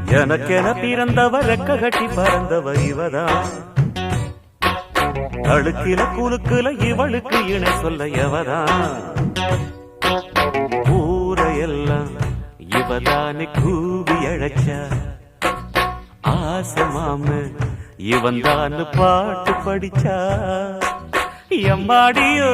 எனக்கென பிறந்தவ ரெக்க கட்டி பறந்தவ இவதான். அழுக்கில குலுக்குல இவளுக்கு இணை சொல்ல எவதான். ஊரையெல்லாம் இவதானே கூவி அழைச்சா. ஆசை மாம இவன் தான் பாட்டு படிச்சா. எம்மாடியோ